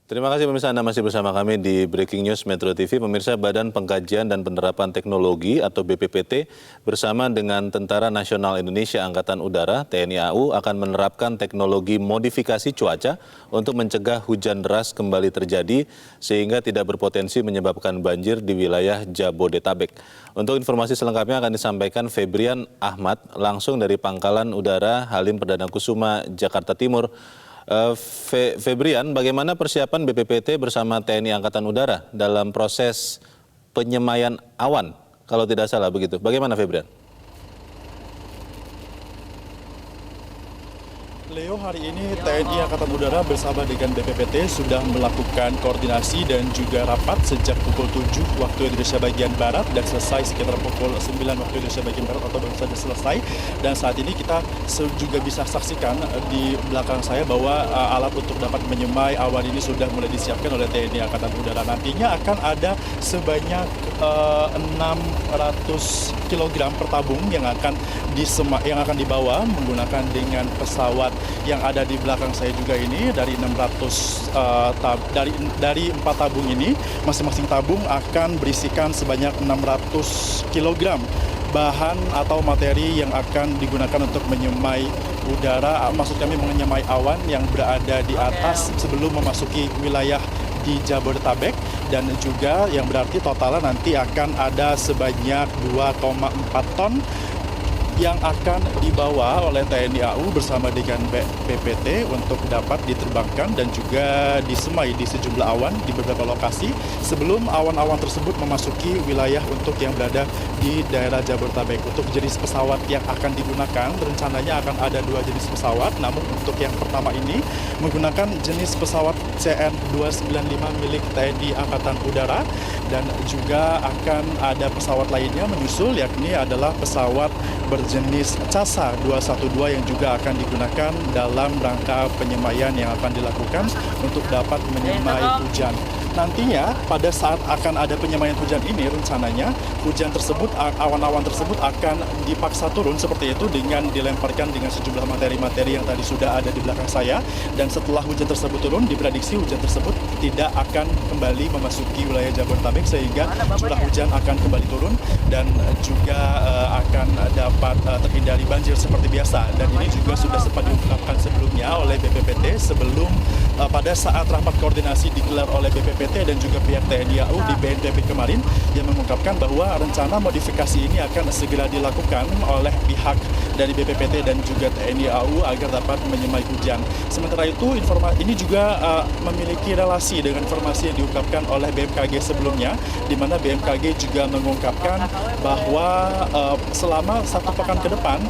Terima kasih pemirsa, Anda masih bersama kami di Breaking News Metro TV. Pemirsa, Badan Pengkajian dan Penerapan Teknologi atau BPPT bersama dengan Tentara Nasional Indonesia Angkatan Udara TNI AU akan menerapkan teknologi modifikasi cuaca untuk mencegah hujan deras kembali terjadi sehingga tidak berpotensi menyebabkan banjir di wilayah Jabodetabek. Untuk informasi selengkapnya akan disampaikan Febrian Ahmad langsung dari Pangkalan Udara Halim Perdana Kusuma, Jakarta Timur. Febrian, bagaimana persiapan BPPT bersama TNI Angkatan Udara dalam proses penyemayan awan, kalau tidak salah begitu? Bagaimana Febrian? Leo, hari ini TNI Angkatan Udara bersama dengan BPPT sudah melakukan koordinasi dan juga rapat sejak pukul 7 waktu Indonesia bagian Barat dan selesai sekitar pukul 9 waktu Indonesia bagian Barat atau baru saja selesai. Dan saat ini kita juga bisa saksikan di belakang saya bahwa alat untuk dapat menyemai awan ini sudah mulai disiapkan oleh TNI Angkatan Udara. Nantinya akan ada sebanyak 600 kg per tabung yang akan dibawa menggunakan dengan pesawat yang ada di belakang saya juga ini. Dari 4 tabung ini, masing-masing tabung akan berisikan sebanyak 600 kg bahan atau materi yang akan digunakan untuk menyemai udara, maksud kami menyemai awan yang berada di atas sebelum memasuki wilayah di Jabodetabek, dan juga yang berarti totalnya nanti akan ada sebanyak 2,4 ton yang akan dibawa oleh TNI AU bersama dengan BPPT untuk dapat diterbangkan dan juga disemai di sejumlah awan di beberapa lokasi sebelum awan-awan tersebut memasuki wilayah untuk yang berada di daerah Jabodetabek. Untuk jenis pesawat yang akan digunakan, rencananya akan ada 2 jenis pesawat, namun untuk yang pertama ini menggunakan jenis pesawat CN-295 milik TNI Angkatan Udara, dan juga akan ada pesawat lainnya menyusul, yakni adalah pesawat berjenis CASA 212 yang juga akan digunakan dalam rangka penyemaian yang akan dilakukan untuk dapat menyemai hujan. Nantinya pada saat akan ada penyemaian hujan ini, rencananya hujan tersebut, awan-awan tersebut akan dipaksa turun seperti itu dengan dilemparkan dengan sejumlah materi-materi yang tadi sudah ada di belakang saya. Dan setelah hujan tersebut turun, diprediksi hujan tersebut tidak akan kembali memasuki wilayah Jabodetabek sehingga curah hujan akan kembali turun dan juga akan dapat terhindari banjir seperti biasa. Dan ini juga sudah sempat diungkapkan sebelumnya oleh BPPT sebelum pada saat rapat koordinasi digelar oleh BPPT dan juga pihak TNI AU di BNPB kemarin, yang mengungkapkan bahwa rencana modifikasi ini akan segera dilakukan oleh pihak dari BPPT dan juga TNI AU agar dapat menyemai hujan. Sementara itu, informasi ini juga memiliki relasi dengan informasi yang diungkapkan oleh BMKG sebelumnya, di mana BMKG juga mengungkapkan bahwa selama 1 pekan ke depan,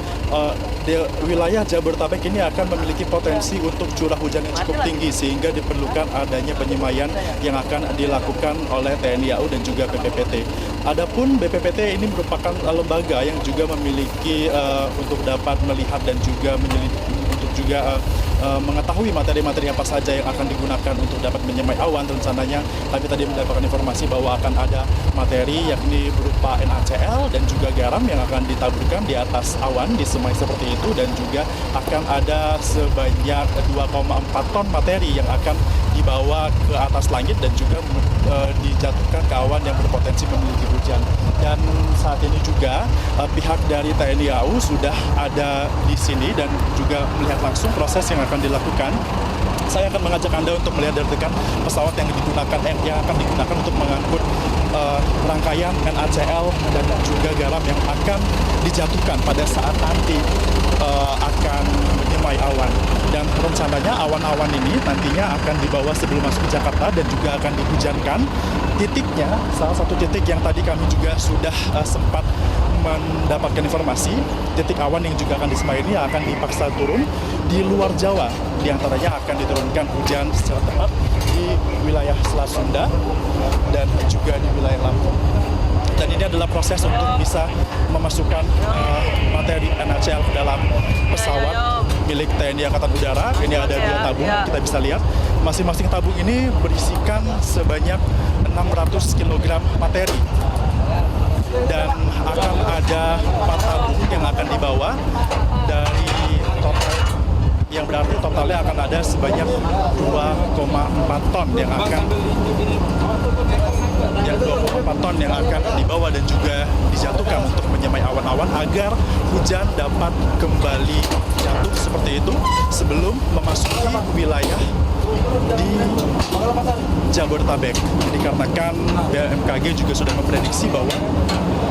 di wilayah Jabodetabek ini akan memiliki potensi untuk curah hujan yang cukup tinggi, sehingga diperlukan adanya penyemaian yang akan dilakukan oleh TNI AU dan juga BPPT. Adapun BPPT ini merupakan lembaga yang juga memiliki untuk dapat melihat dan juga untuk juga mengetahui materi-materi apa saja yang akan digunakan untuk dapat menyemai awan. Rencananya kami tadi mendapatkan informasi bahwa akan ada materi yakni berupa NaCl dan juga garam yang akan ditaburkan di atas awan, disemai seperti itu, dan juga akan ada sebanyak 2,4 ton materi yang akan dibawa ke atas langit dan juga dijatuhkan ke awan yang berpotensi memiliki hujan. Dan saat ini juga pihak dari TNI AU sudah ada di sini dan juga melihat langsung proses yang akan dilakukan. Saya akan mengajak Anda untuk melihat dari dekat pesawat yang akan digunakan untuk mengangkut rangkaian NaCl dan juga garam yang akan dijatuhkan pada saat nanti akan menyemai awan. Dan rencananya awan-awan ini nantinya akan dibawa sebelum masuk ke Jakarta dan juga akan dihujankan. Titiknya, salah satu titik yang tadi kami juga sudah sempat mendapatkan informasi, titik awan yang juga akan disemai ini akan dipaksa turun di luar Jawa. Di antaranya akan diturunkan hujan secara tepat di wilayah Selat Sunda dan juga di wilayah Lampung. Dan ini adalah proses untuk bisa memasukkan materi NaCl ke dalam pesawat milik TNI Angkatan Udara. Ini ada 2 tabung, kita bisa lihat. Masing-masing tabung ini berisikan sebanyak 600 kg materi. Dan akan ada 4 tabung yang akan dibawa dari total yang berarti totalnya akan ada sebanyak 2,4 ton yang akan 2,4 ton yang akan dibawa dan juga dijatuhkan untuk menyemai awan-awan agar hujan dapat kembali jatuh seperti itu sebelum memasuki wilayah di Jabodetabek. Dikarenakan BMKG juga sudah memprediksi bahwa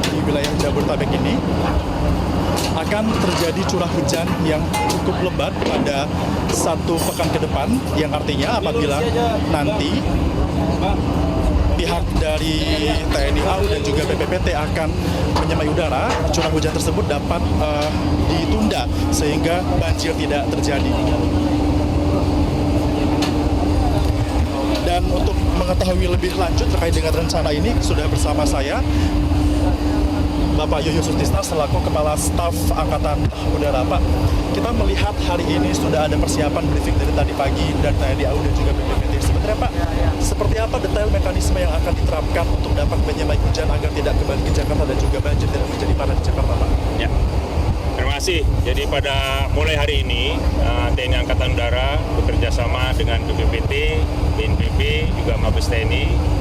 di wilayah Jabodetabek ini akan terjadi curah hujan yang cukup lebat pada 1 pekan ke depan, yang artinya apabila nanti pihak dari TNI AU dan juga BPPT akan menyemai udara, curah hujan tersebut dapat ditunda sehingga banjir tidak terjadi. Dan untuk mengetahui lebih lanjut terkait dengan rencana ini, sudah bersama saya Bapak Yoyo Sutisna selaku Kepala Staf Angkatan Udara. Pak, kita melihat hari ini sudah ada persiapan briefing dari tadi pagi dari TNI AU dan juga BPPT. Sebenarnya Pak, seperti apa detail mekanisme yang akan diterapkan untuk dapat menyemai hujan agar tidak kembali ke Jakarta dan juga banjir tidak menjadi parah di Jakarta, Pak? Ya, terima kasih. Jadi pada mulai hari ini, TNI Angkatan Udara bekerjasama dengan BPPT, BNPB, juga Mabes TNI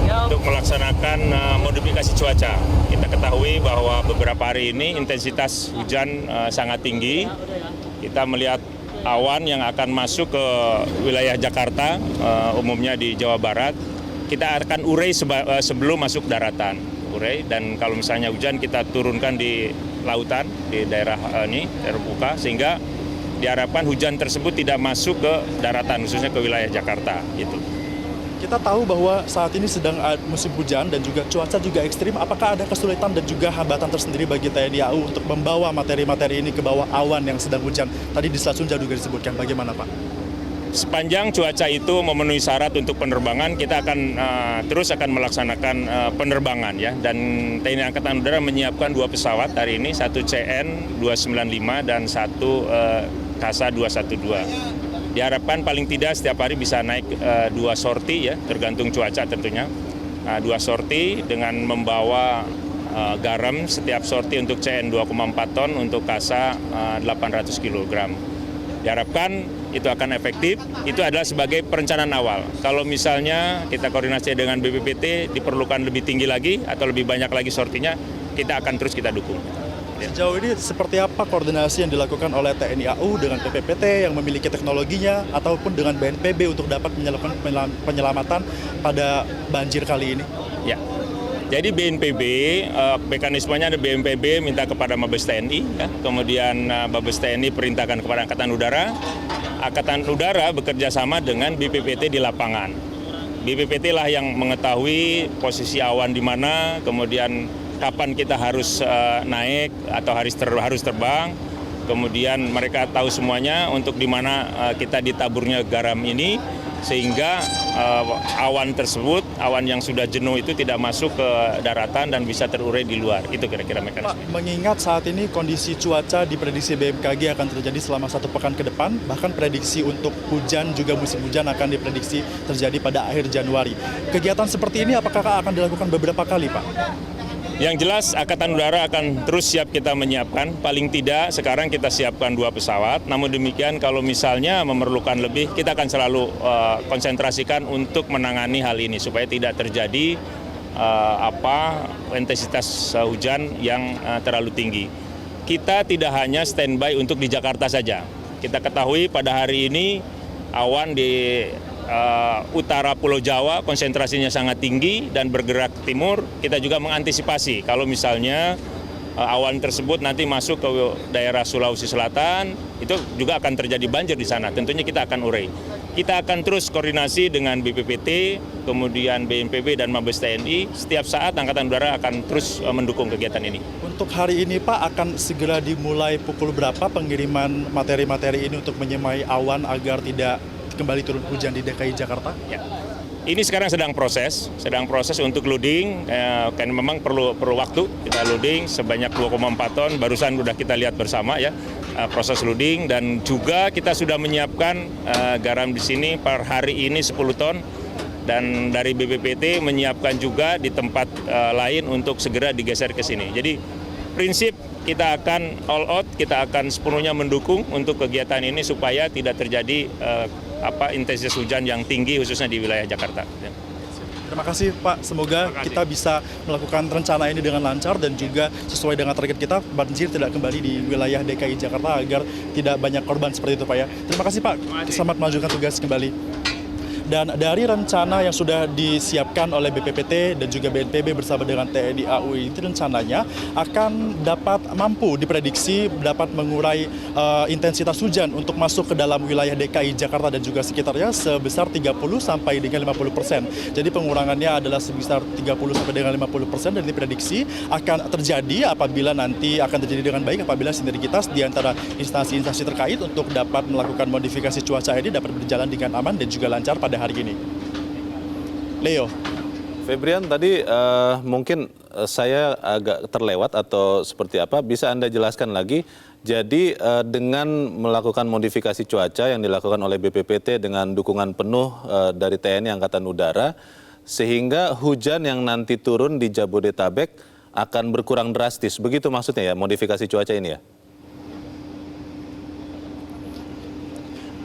untuk melaksanakan modifikasi cuaca. Kita ketahui bahwa beberapa hari ini intensitas hujan sangat tinggi. Kita melihat awan yang akan masuk ke wilayah Jakarta, umumnya di Jawa Barat. Kita akan urai sebelum masuk daratan. Urai, dan kalau misalnya hujan kita turunkan di lautan, di daerah terbuka, sehingga diharapkan hujan tersebut tidak masuk ke daratan, khususnya ke wilayah Jakarta. Gitu. Kita tahu bahwa saat ini sedang musim hujan dan juga cuaca juga ekstrim. Apakah ada kesulitan dan juga hambatan tersendiri bagi TNI AU untuk membawa materi-materi ini ke bawah awan yang sedang hujan? Tadi di Selat Sunda juga disebutkan. Bagaimana, Pak? Sepanjang cuaca itu memenuhi syarat untuk penerbangan, kita akan terus melaksanakan penerbangan ya. Dan TNI Angkatan Udara menyiapkan 2 pesawat hari ini, satu CN-295 dan satu KSA-212. Diharapkan paling tidak setiap hari bisa naik 2 sorti ya, tergantung cuaca tentunya. 2 sorti dengan membawa garam setiap sorti untuk CN 2,4 ton, untuk KSA 800 kg. Diharapkan itu akan efektif, itu adalah sebagai perencanaan awal. Kalau misalnya kita koordinasi dengan BPPT, diperlukan lebih tinggi lagi atau lebih banyak lagi sortinya, kita akan terus kita dukung. Sejauh ini seperti apa koordinasi yang dilakukan oleh TNI AU dengan BPPT yang memiliki teknologinya ataupun dengan BNPB untuk dapat melakukan penyelamatan pada banjir kali ini? Ya, jadi BNPB, mekanismenya ada BNPB minta kepada Mabes TNI, ya. Kemudian Mabes TNI perintahkan kepada Angkatan Udara. Angkatan Udara bekerja sama dengan BPPT di lapangan. BPPT lah yang mengetahui posisi awan di mana, kemudian kapan kita harus naik atau harus terbang. Kemudian mereka tahu semuanya untuk di mana kita ditaburnya garam ini, sehingga awan tersebut, awan yang sudah jenuh itu tidak masuk ke daratan dan bisa terurai di luar. Itu kira-kira mekanisme. Pak, mengingat saat ini kondisi cuaca diprediksi BMKG akan terjadi selama 1 pekan ke depan, bahkan prediksi untuk hujan juga musim hujan akan diprediksi terjadi pada akhir Januari. Kegiatan seperti ini apakah akan dilakukan beberapa kali, Pak? Yang jelas Angkatan Udara akan terus siap kita menyiapkan, paling tidak sekarang kita siapkan 2 pesawat, namun demikian kalau misalnya memerlukan lebih, kita akan selalu konsentrasikan untuk menangani hal ini supaya tidak terjadi intensitas hujan yang terlalu tinggi. Kita tidak hanya standby untuk di Jakarta saja. Kita ketahui pada hari ini awan di utara Pulau Jawa konsentrasinya sangat tinggi dan bergerak timur. Kita juga mengantisipasi kalau misalnya awan tersebut nanti masuk ke daerah Sulawesi Selatan, itu juga akan terjadi banjir di sana. Tentunya kita akan urai. Kita akan terus koordinasi dengan BPPT, kemudian BNPB dan Mabes TNI. Setiap saat Angkatan Udara akan terus mendukung kegiatan ini. Untuk hari ini Pak, akan segera dimulai pukul berapa pengiriman materi-materi ini untuk menyemai awan agar tidak kembali turun hujan di DKI Jakarta? Ya. Ini sekarang sedang proses untuk loading, kan memang perlu waktu. Kita loading sebanyak 2,4 ton, barusan sudah kita lihat bersama ya, proses loading, dan juga kita sudah menyiapkan garam di sini per hari ini 10 ton, dan dari BPPT menyiapkan juga di tempat lain untuk segera digeser ke sini. Jadi prinsip kita akan all out, kita akan sepenuhnya mendukung untuk kegiatan ini supaya tidak terjadi intensitas hujan yang tinggi khususnya di wilayah Jakarta. Terima kasih Pak, semoga kita bisa melakukan rencana ini dengan lancar dan juga sesuai dengan target kita, banjir tidak kembali di wilayah DKI Jakarta agar tidak banyak korban seperti itu Pak ya. Terima kasih Pak, selamat melanjutkan tugas kembali. Dan dari rencana yang sudah disiapkan oleh BPPT dan juga BNPB bersama dengan TNI AU ini rencananya akan dapat mampu diprediksi dapat mengurai intensitas hujan untuk masuk ke dalam wilayah DKI Jakarta dan juga sekitarnya sebesar 30 sampai dengan 50%. Jadi pengurangannya adalah sebesar 30 sampai dengan 50% dan diprediksi akan terjadi apabila nanti akan terjadi dengan baik apabila sinergitas di antara instansi-instansi terkait untuk dapat melakukan modifikasi cuaca ini dapat berjalan dengan aman dan juga lancar pada hari ini. Leo. Febrian, tadi mungkin saya agak terlewat atau seperti apa, bisa Anda jelaskan lagi? Jadi dengan melakukan modifikasi cuaca yang dilakukan oleh BPPT dengan dukungan penuh dari TNI Angkatan Udara, sehingga hujan yang nanti turun di Jabodetabek akan berkurang drastis. Begitu maksudnya ya, modifikasi cuaca ini ya?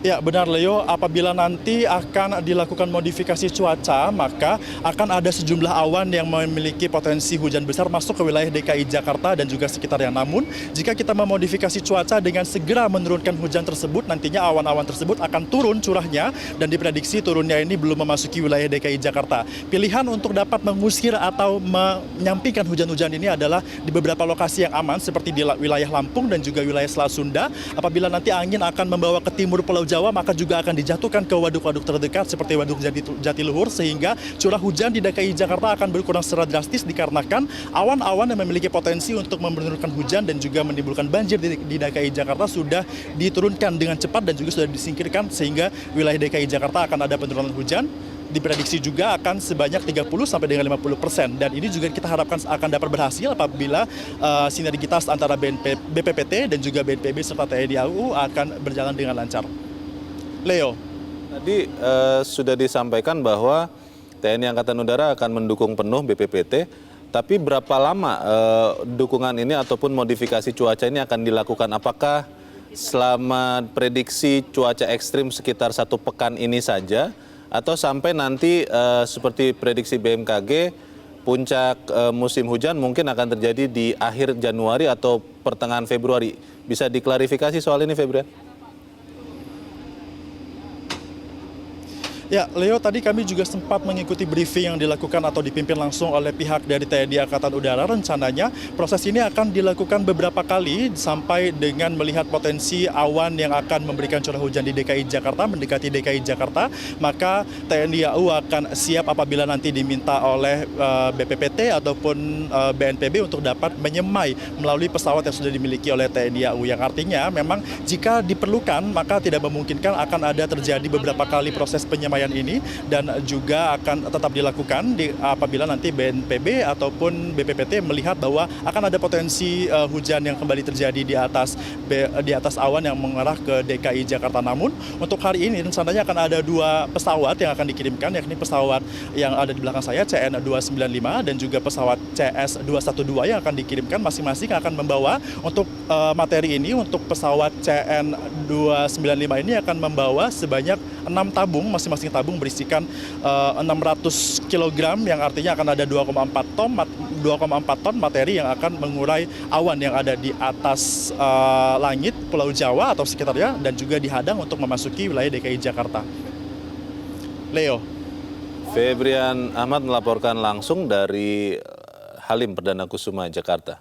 Ya benar Leo, apabila nanti akan dilakukan modifikasi cuaca, maka akan ada sejumlah awan yang memiliki potensi hujan besar masuk ke wilayah DKI Jakarta dan juga sekitarnya. Namun, jika kita memodifikasi cuaca dengan segera menurunkan hujan tersebut, nantinya awan-awan tersebut akan turun curahnya dan diprediksi turunnya ini belum memasuki wilayah DKI Jakarta. Pilihan untuk dapat mengusir atau menyampingkan hujan-hujan ini adalah di beberapa lokasi yang aman seperti di wilayah Lampung dan juga wilayah Selat Sunda. Apabila nanti angin akan membawa ke timur Pulau Jawa, maka juga akan dijatuhkan ke waduk-waduk terdekat seperti Waduk Jatiluhur sehingga curah hujan di DKI Jakarta akan berkurang secara drastis dikarenakan awan-awan yang memiliki potensi untuk menurunkan hujan dan juga menimbulkan banjir di DKI Jakarta sudah diturunkan dengan cepat dan juga sudah disingkirkan sehingga wilayah DKI Jakarta akan ada penurunan hujan. Diprediksi juga akan sebanyak 30 sampai dengan 50%. Dan ini juga kita harapkan akan dapat berhasil apabila sinergitas antara BPPT dan juga BNPB serta TNI AU akan berjalan dengan lancar. Leo. Tadi sudah disampaikan bahwa TNI Angkatan Udara akan mendukung penuh BPPT, tapi berapa lama dukungan ini ataupun modifikasi cuaca ini akan dilakukan? Apakah selama prediksi cuaca ekstrim sekitar 1 pekan ini saja, atau sampai nanti seperti prediksi BMKG, puncak musim hujan mungkin akan terjadi di akhir Januari atau pertengahan Februari? Bisa diklarifikasi soal ini, Febrian? Ya, Leo, tadi kami juga sempat mengikuti briefing yang dilakukan atau dipimpin langsung oleh pihak dari TNI Angkatan Udara. Rencananya proses ini akan dilakukan beberapa kali sampai dengan melihat potensi awan yang akan memberikan curah hujan di DKI Jakarta, mendekati DKI Jakarta. Maka TNI AU akan siap apabila nanti diminta oleh BPPT ataupun BNPB untuk dapat menyemai melalui pesawat yang sudah dimiliki oleh TNI AU. Yang artinya memang jika diperlukan maka tidak memungkinkan akan ada terjadi beberapa kali proses penyemaian ini dan juga akan tetap dilakukan apabila nanti BNPB ataupun BPPT melihat bahwa akan ada potensi hujan yang kembali terjadi di atas awan yang mengarah ke DKI Jakarta. Namun untuk hari ini rencananya akan ada 2 pesawat yang akan dikirimkan, yakni pesawat yang ada di belakang saya CN295 dan juga pesawat CS212 yang akan dikirimkan, masing-masing akan membawa untuk materi ini. Untuk pesawat CN295 ini akan membawa sebanyak 6 tabung, masing-masing tabung berisikan 600 kg yang artinya akan ada 2,4 ton materi yang akan mengurai awan yang ada di atas langit Pulau Jawa atau sekitarnya dan juga dihadang untuk memasuki wilayah DKI Jakarta. Leo. Febrian Ahmad melaporkan langsung dari Halim Perdana Kusuma, Jakarta.